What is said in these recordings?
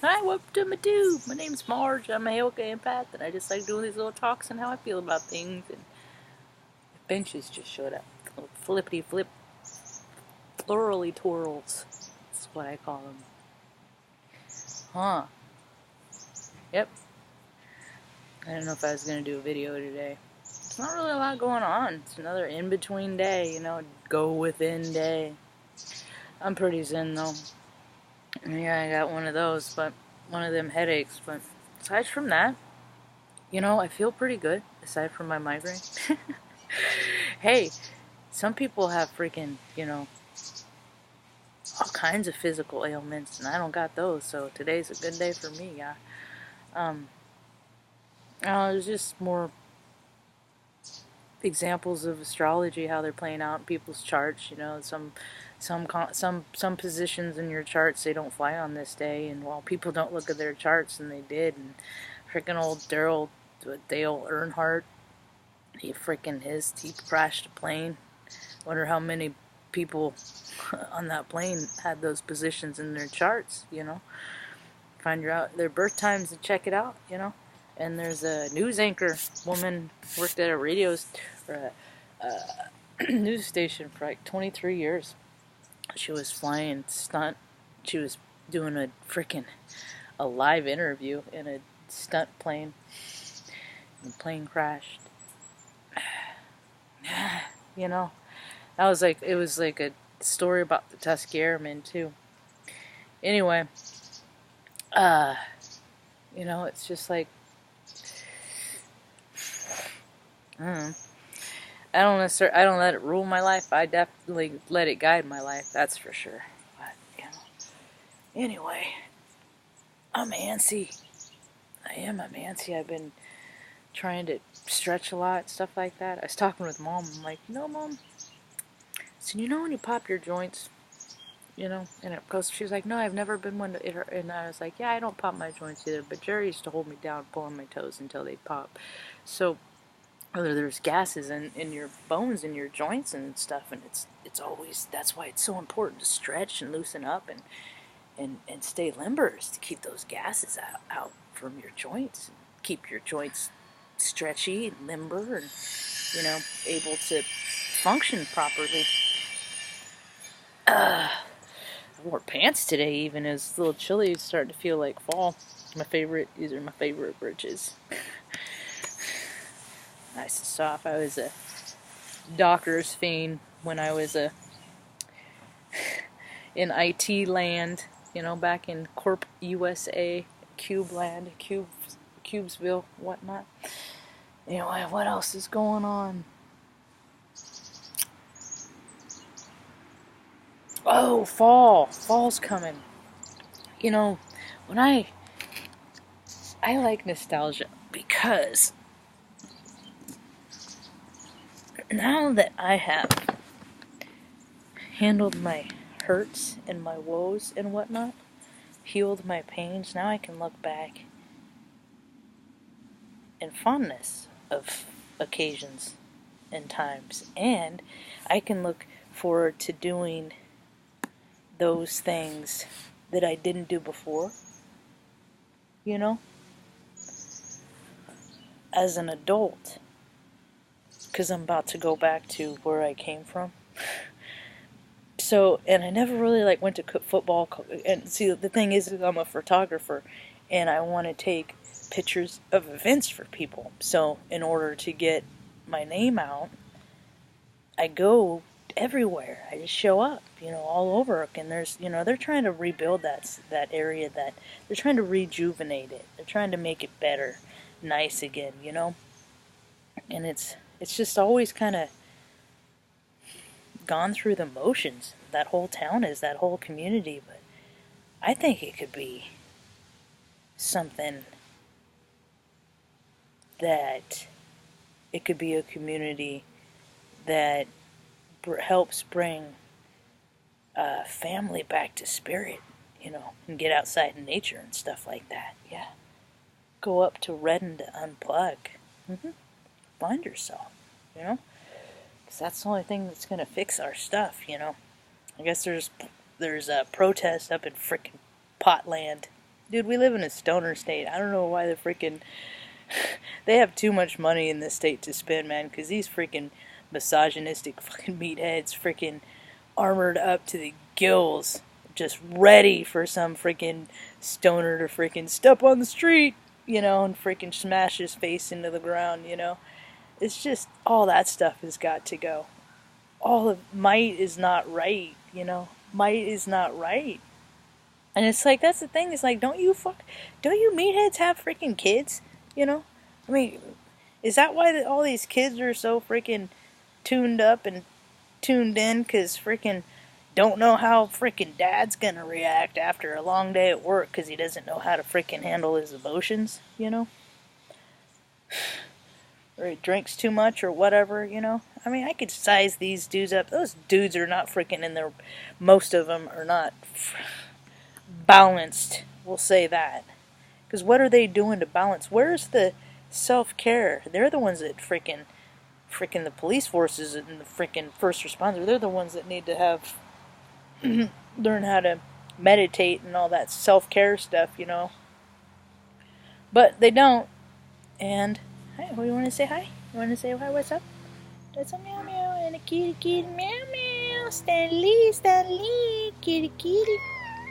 Hi, welcome to my do. My name's Marge. I'm a Helga empath, and I just like doing these little talks and how I feel about things. And benches just showed up. Little flippity flip, plurally twirls. That's what I call them. Huh. Yep. I don't know if I was going to do a video today. It's not really a lot going on. It's another in-between day, go within day. I'm pretty zen, though. Yeah, I got one of those, but one of them headaches. But aside from that, I feel pretty good, aside from my migraine. Hey, some people have freaking, all kinds of physical ailments, and I don't got those, so today's a good day for me, yeah. There's just more examples of astrology, how they're playing out in people's charts, some positions in your charts, they don't fly on this day, and while people don't look at their charts, and they did, and freaking old Dale Earnhardt, he crashed a plane. Wonder how many people on that plane had those positions in their charts, Find out their birth times and check it out, And there's a news anchor woman, worked at a news station for like 23 years. She was flying stunt. She was doing a live interview in a stunt plane. The plane crashed. It was like a story about the Tuskegee Airmen too. Anyway, it's just like, I don't let it rule my life. I definitely let it guide my life, that's for sure. But, anyway, I'm antsy. I am, I'm antsy. I've been trying to stretch a lot, stuff like that. I was talking with Mom. I'm like, Mom, so when you pop your joints, and it goes, she was like, no, I've never been one to hit her. And I was like, yeah, I don't pop my joints either, but Jerry used to hold me down, pulling my toes until they pop. So whether there's gases in your bones, in your joints and stuff, and it's always, that's why it's so important to stretch and loosen up and stay limber, is to keep those gases out from your joints, and keep your joints stretchy and limber and, able to function properly. I wore pants today even. It's a little chilly. It's starting to feel like fall. These are my favorite britches. Nice and soft. I was a Dockers fiend when I was in IT land, back in Corp USA, Cube land, Cubesville, whatnot. Anyway, what else is going on? Oh, fall. Fall's coming. When I like nostalgia because now that I have handled my hurts and my woes and whatnot, healed my pains, now I can look back in fondness of occasions and times, and I can look forward to doing those things that I didn't do before, as an adult, because I'm about to go back to where I came from. So, and I never really went to football, and see, the thing is I'm a photographer, and I want to take pictures of events for people. So, in order to get my name out, I go everywhere. I just show up, all over. And there's, they're trying to rebuild that area, that they're trying to rejuvenate it. They're trying to make it better, nice again, And it's just always kind of gone through the motions. That whole town is, that whole community, but I think it could be something that it could be a community that helps bring family back to spirit, and get outside in nature and stuff like that. Yeah. Go up to Redden to unplug. Find yourself, because that's the only thing that's going to fix our stuff, I guess there's a protest up in frickin' Potland, Dude, we live in a stoner state. I don't know why the freaking... They have too much money in this state to spend, man, because these freaking misogynistic fucking meatheads freaking armored up to the gills, just ready for some freaking stoner to freaking step on the street, you know, and freaking smash his face into the ground, you know. It's just, all that stuff has got to go. All of might is not right, you know. Might is not right. And it's like, that's the thing, it's like, don't you meatheads have freaking kids, you know? I mean, is that why all these kids are so freaking tuned up and tuned in? Because freaking don't know how freaking dad's gonna react after a long day at work because he doesn't know how to freaking handle his emotions, you know? Or he drinks too much or whatever, you know? I mean, I could size these dudes up. Those dudes are not freaking in their... Most of them are not balanced, we'll say that. Because what are they doing to balance? Where's the self-care? They're the ones that freaking the police forces and the freaking first responders, they're the ones that need to have learn how to meditate and all that self-care stuff, you know. But they don't. And hi, you want to say hi? You want to say hi? What's up? That's a meow meow and a kitty kitty meow meow. StanLeey, kitty kitty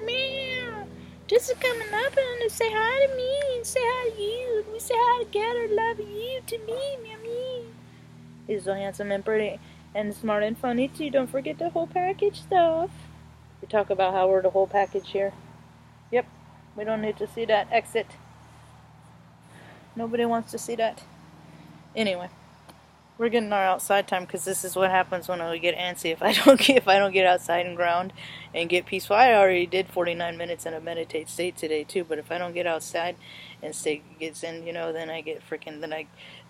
meow. Just coming up and say hi to me and say hi to you. And we say hi together, love you to me, meow meow. He's so handsome and pretty and smart and funny too. Don't forget the whole package stuff. We talk about how we're the whole package here. Yep, we don't need to see that. Exit. Nobody wants to see that. Anyway, we're getting our outside time because this is what happens when I get antsy. If I don't get outside and ground and get peaceful. I already did 49 minutes in a meditate state today too. But if I don't get outside and stay gets in, you know, then I get freaking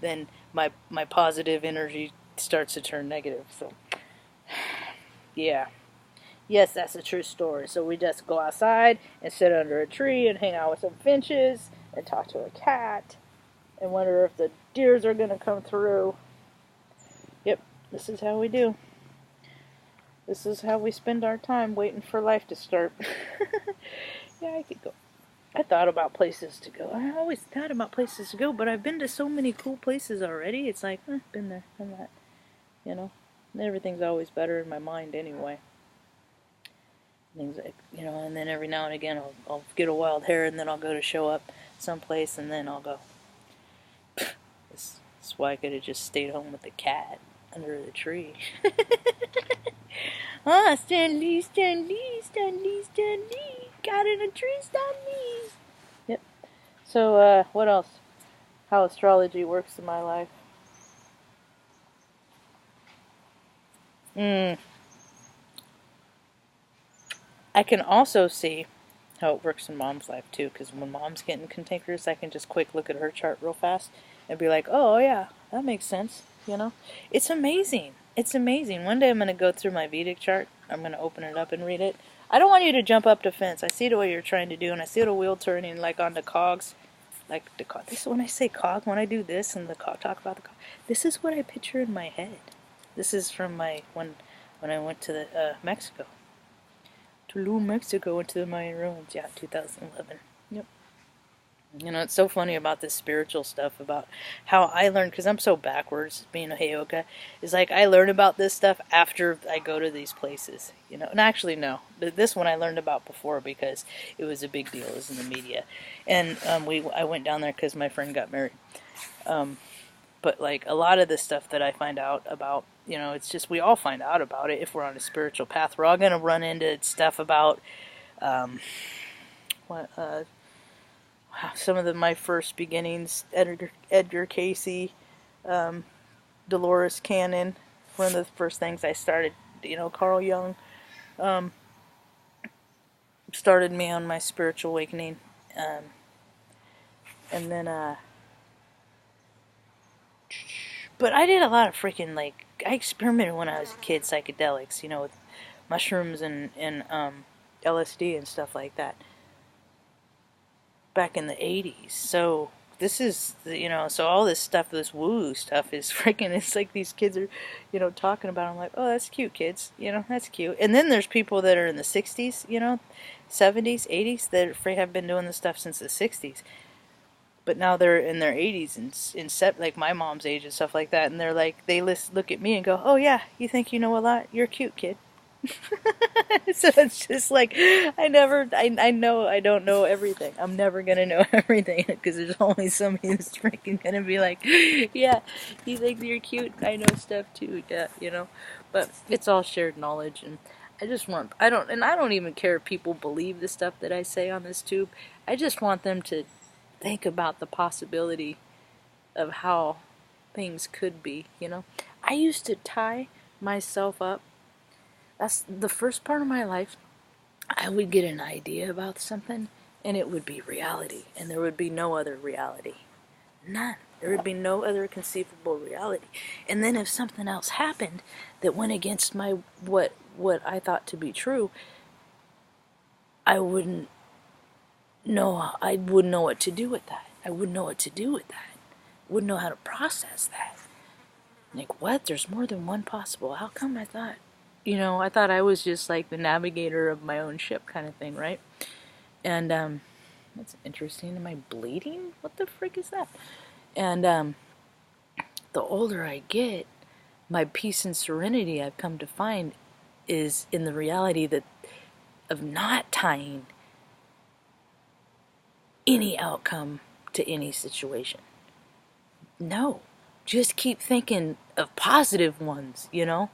then my positive energy starts to turn negative. So yeah. Yes, that's a true story. So we just go outside and sit under a tree and hang out with some finches and talk to a cat and wonder if the deers are going to come through. Yep, this is how we do. This is how we spend our time waiting for life to start. Yeah, I could go. I thought about places to go. I always thought about places to go, but I've been to so many cool places already. It's like, been there, done that. You know, and everything's always better in my mind anyway. Things like, you know, and then every now and again I'll get a wild hair and then I'll go to show up someplace and then I'll go. That's why I could have just stayed home with the cat under the tree. Ah, StanLeey, got in a tree, StanLeey. Yep. So, what else? How astrology works in my life. I can also see how it works in Mom's life too, because when Mom's getting cantankerous, I can just quick look at her chart real fast and be like, oh yeah, that makes sense, you know? It's amazing. It's amazing. One day I'm going to go through my Vedic chart. I'm going to open it up and read it. I don't want you to jump up the fence. I see the way you're trying to do, and I see the wheel turning like on the cogs. Like the cog. This, when I say cog, when I do this and the cog, talk about the cog, this is what I picture in my head. This is from my, when I went to the, Mexico. Tulum, Mexico, went to the Mayan ruins. Yeah, 2011. Yep. You know, it's so funny about this spiritual stuff, about how I learned, because I'm so backwards, being a heyoka, is like I learn about this stuff after I go to these places, you know. And actually, no, this one I learned about before because it was a big deal. It was in the media. And I went down there because my friend got married. But like a lot of the stuff that I find out about, you know, it's just we all find out about it if we're on a spiritual path. We're all going to run into stuff about some of my first beginnings. Edgar Casey, Dolores Cannon, one of the first things I started. You know, Carl Jung started me on my spiritual awakening, and then but I did a lot of freaking, like, I experimented when I was a kid, psychedelics, you know, with mushrooms and LSD and stuff like that, back in the 80s. So this is, you know, so all this stuff, this woo stuff is freaking, it's like these kids are, you know, talking about it. I'm like, oh, that's cute, kids, you know, that's cute. And then there's people that are in the 60s, you know, 70s, 80s that have been doing this stuff since the 60s. But now they're in their 80s and like my mom's age and stuff like that, and they're like, they look at me and go, "Oh yeah, you think you know a lot? You're a cute kid." So it's just like, I know I don't know everything. I'm never gonna know everything because there's always somebody who's freaking gonna be like, "Yeah, you think you're cute? I know stuff too." Yeah, you know. But it's all shared knowledge, and I don't even care if people believe the stuff that I say on this tube. I just want them to think about the possibility of how things could be, you know. I used to tie myself up. That's the first part of my life. I would get an idea about something and it would be reality, and there would be no other reality. None. There would be no other conceivable reality. And then if something else happened that went against my what I thought to be true, I wouldn't I wouldn't know what to do with that. I wouldn't know what to do with that. Wouldn't know how to process that. Like, what? There's more than one possible outcome? I thought, I thought I was just like the navigator of my own ship kind of thing, right? And, that's interesting. Am I bleeding? What the frick is that? And, the older I get, my peace and serenity I've come to find is in the reality that of not tying any outcome to any situation. No, just keep thinking of positive ones, you know?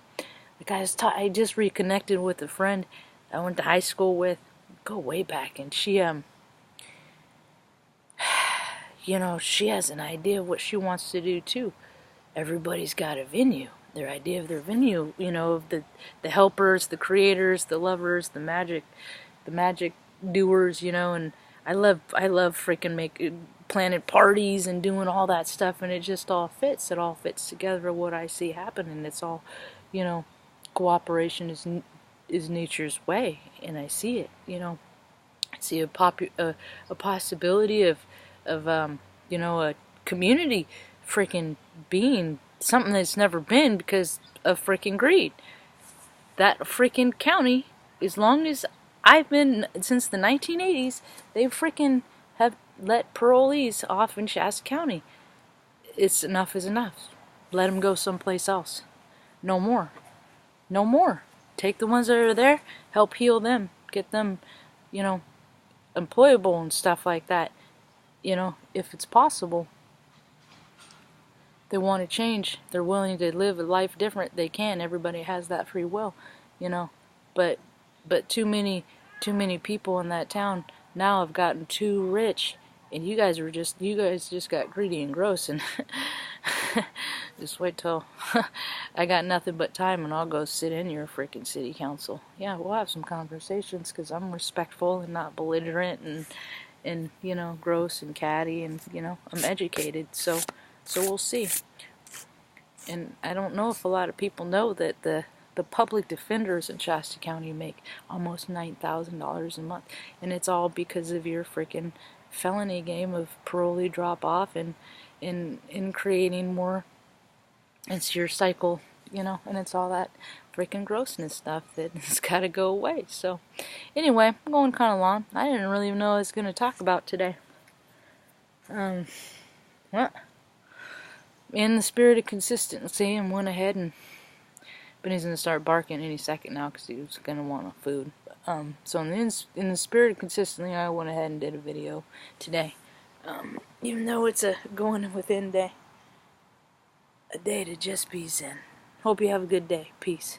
Like I just reconnected with a friend I went to high school with, go way back, and she, she has an idea of what she wants to do too. Everybody's got a venue. Their idea of their venue, of the helpers, the creators, the lovers, the magic doers, and I love freaking planning parties and doing all that stuff, and it just all fits. It all fits together what I see happening. It's all, cooperation is nature's way, and I see it. I see a possibility of a community freaking being something that's never been because of freaking greed. That freaking county, as long as I've been, since the 1980s, they freaking have let parolees off in Shasta County. It's enough is enough. Let them go someplace else. No more. No more. Take the ones that are there, help heal them, get them, employable and stuff like that. If it's possible. They want to change. They're willing to live a life different. They can. Everybody has that free will, But too many people in that town now have gotten too rich, and you guys just got greedy and gross, and just wait till I got nothing but time and I'll go sit in your freaking city council. Yeah, we'll have some conversations because I'm respectful and not belligerent and gross and catty, and I'm educated, so we'll see. And I don't know if a lot of people know that the public defenders in Shasta County make almost $9,000 a month, and it's all because of your freaking felony game of parolee drop off and in creating more. It's your cycle, and it's all that freaking grossness stuff that's got to go away. So anyway, I'm going kind of long. I didn't really know what I was going to talk about today. What? In the spirit of consistency, I went ahead and Benny's going to start barking any second now because he's going to want food. So in the spirit of consistency, I went ahead and did a video today. Even though it's a going within day. A day to just be zen. Hope you have a good day. Peace.